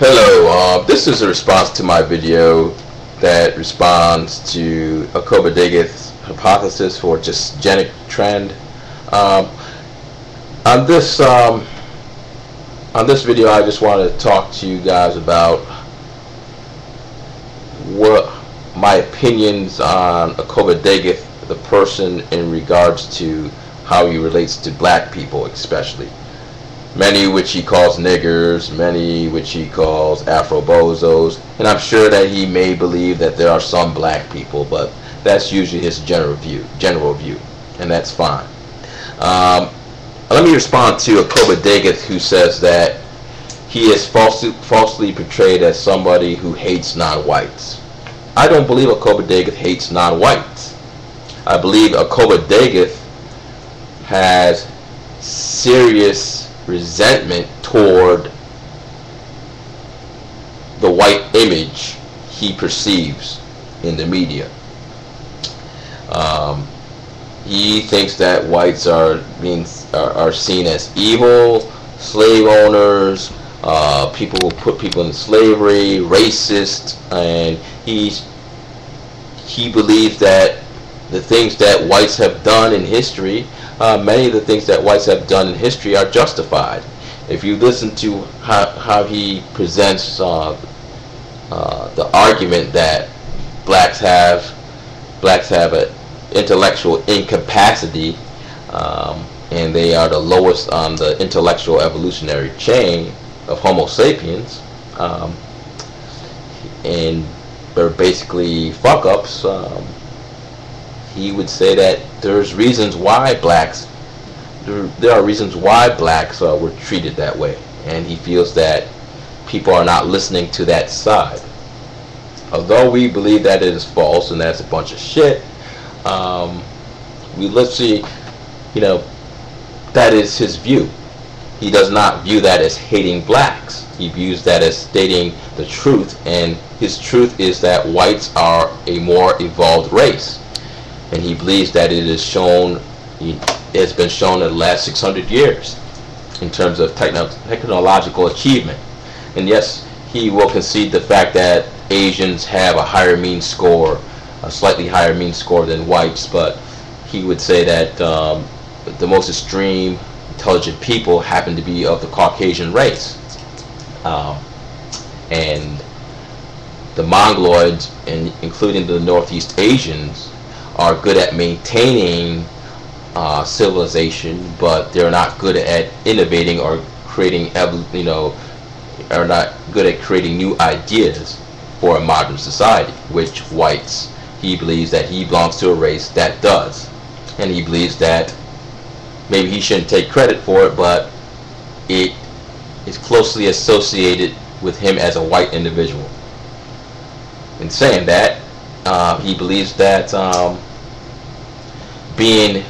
Hello, this is a response to my video that responds to a Akobadaga's hypothesis for DYSGENIC trend. Um, on this video, I just want to talk to you guys about what my opinions on Akobadaga, the person, in regards to how he relates to black people, especially. Many which he calls niggers, many which he calls Afro-bozos, and I'm sure that he may believe that there are some black people, but that's usually his general view, and that's fine. Let me respond to Akobadaga, who says that he is falsely portrayed as somebody who hates non-whites. I don't believe Akobadaga hates non-whites. I believe Akobadaga has serious resentment toward the white image he perceives in the media. He thinks that whites are seen as evil, slave owners, people who put people in slavery, racist, and he believes that the things that whites have done in history, many of the things that whites have done in history are justified. If you listen to how he presents the argument that blacks have an intellectual incapacity, and they are the lowest on the intellectual evolutionary chain of Homo sapiens, and they're basically fuck-ups, he would say that there's reasons why there are reasons why blacks were treated that way, and he feels that people are not listening to that side. Although we believe that it is false and that's a bunch of shit, let's see, that is his view. He does not view that as hating blacks. He views that as stating the truth, and his truth is that whites are a more evolved race. And he believes that it has been shown in the last 600 years in terms of technological achievement. And yes, he will concede the fact that Asians have a higher mean score, a slightly higher mean score than whites, but he would say that the most extreme intelligent people happen to be of the Caucasian race. And the Mongoloids, including the Northeast Asians, are good at maintaining civilization, but they're not good at innovating or creating, are not good at creating new ideas for a modern society, which whites, he believes that he belongs to a race that does. And he believes that maybe he shouldn't take credit for it, but it is closely associated with him as a white individual. In saying that, he believes that being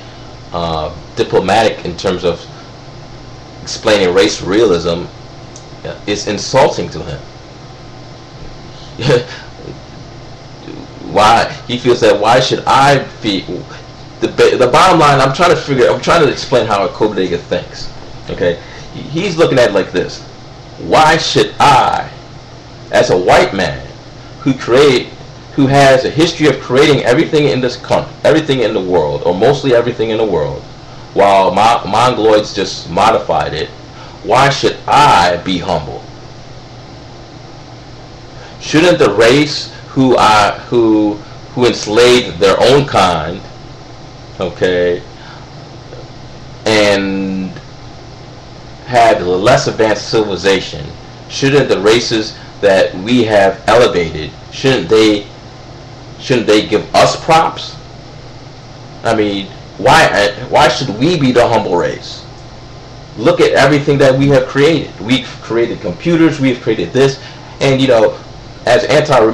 diplomatic in terms of explaining race realism is insulting to him. Why he feels that? Why should I be? The bottom line, I'm trying to explain how Akobadaga thinks. Okay, he's looking at it like this: why should I, as a white man who has a history of creating everything in this country, everything in the world, or mostly everything in the world, while Mongoloids just modified it, why should I be humble? Shouldn't the race who enslaved their own kind, okay, and had less advanced civilization, shouldn't the races that we have elevated, shouldn't they give us props? I mean, why should we be the humble race? Look at everything that we have created. We've created computers, we've created this, and as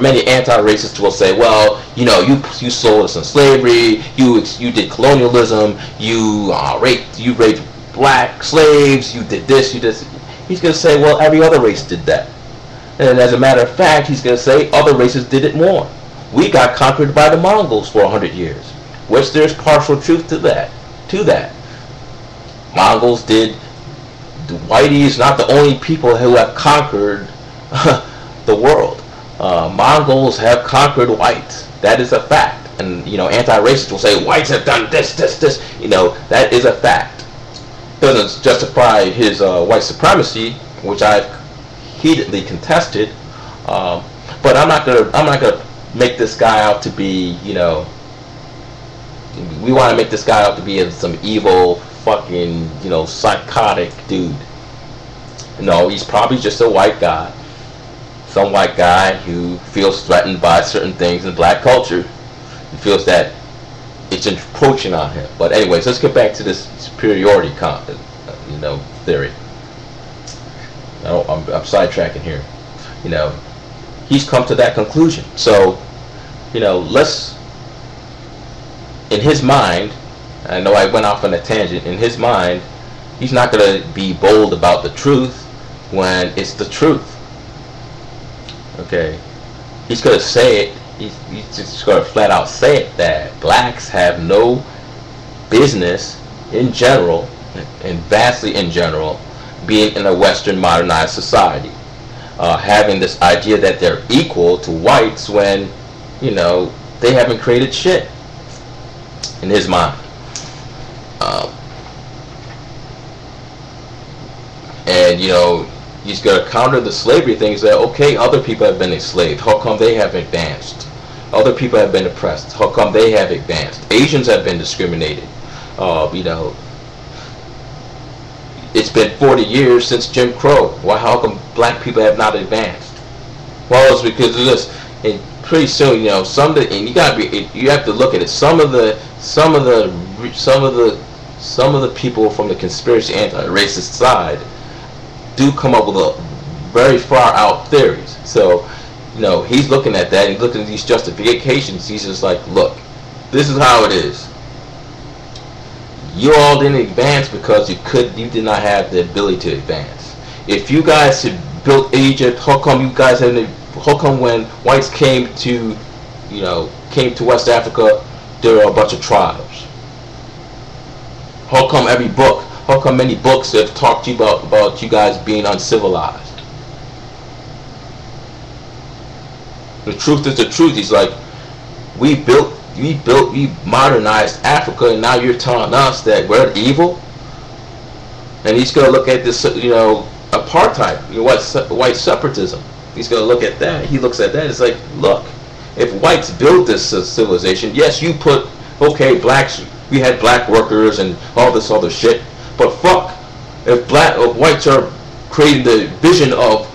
many anti-racists will say, well, you sold us in slavery, you did colonialism, you raped black slaves, you did this, you did. He's going to say, well, every other race did that. And as a matter of fact, he's going to say other races did it more. We got conquered by the Mongols for 100 years, which there's partial truth to that. Mongols did. The whitey is not the only people who have conquered the world. Mongols have conquered whites. That is a fact. And anti-racists will say whites have done this. That is a fact. Doesn't justify his white supremacy, which I've heatedly contested. But I'm not gonna make this guy out to be, we want to make this guy out to be some evil fucking, psychotic dude. No, he's probably just a white guy. Some white guy who feels threatened by certain things in black culture. He feels that it's encroaching on him. But anyways, let's get back to this superiority theory. I'm sidetracking here. He's come to that conclusion. So, let's, in his mind, I know I went off on a tangent, in his mind, he's not going to be bold about the truth when it's the truth. Okay? He's going to say it, he's just going to flat out say it, that blacks have no business in general, and vastly in general, being in a Western modernized society. Having this idea that they're equal to whites when, they haven't created shit, in his mind. And, he's going to counter the slavery thing. He's like, okay, other people have been enslaved. How come they have advanced? Other people have been oppressed. How come they have advanced? Asians have been discriminated. It's been 40 years since Jim Crow. Why? How come black people have not advanced? Well, it's because of this. And pretty soon, you have to look at it. Some of the people from the conspiracy anti-racist side do come up with a very far out theories. So, he's looking at that. He's looking at these justifications. He's just like, look, this is how it is. You all didn't advance because you did not have the ability to advance. If you guys had built Egypt, how come when whites came to West Africa, there were a bunch of tribes? How come many books have talked to you about you guys being uncivilized? The truth is the truth. He's like, we modernized Africa, and now you're telling us that we're evil? And he's going to look at this, apartheid, white separatism. He's going to look at that. He looks at that. It's like, look, if whites built this civilization, yes, you put, okay, blacks, we had black workers and all this other shit, but fuck, if whites are creating the vision of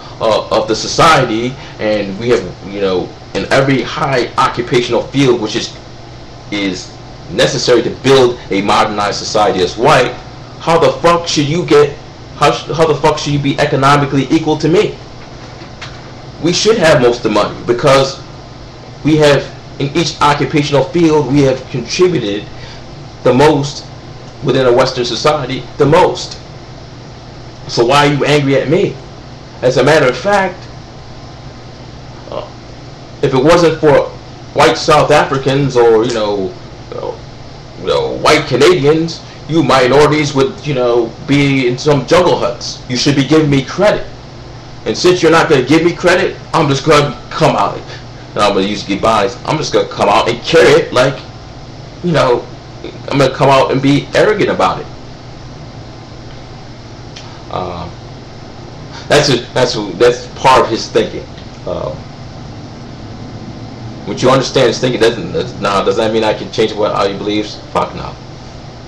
the society, and we have, in every high occupational field which is necessary to build a modernized society as white, how the fuck should you be economically equal to me? We should have most of the money because we have, in each occupational field, we have contributed the most within a Western society, the most. So why are you angry at me? As a matter of fact, if it wasn't for white South Africans or white Canadians, you minorities would be in some jungle huts. You should be giving me credit. And since you're not going to give me credit, I'm just going to come out, and I'm going to use Gibani's, I'm just going to come out and carry it like, I'm going to come out and be arrogant about it. That's part of his thinking. Once you understand his thinking, does that mean I can change how he believes? Fuck no.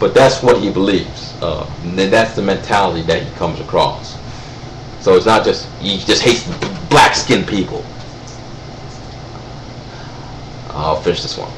But that's what he believes. And that's the mentality that he comes across. So it's not just, he just hates black-skinned people. I'll finish this one.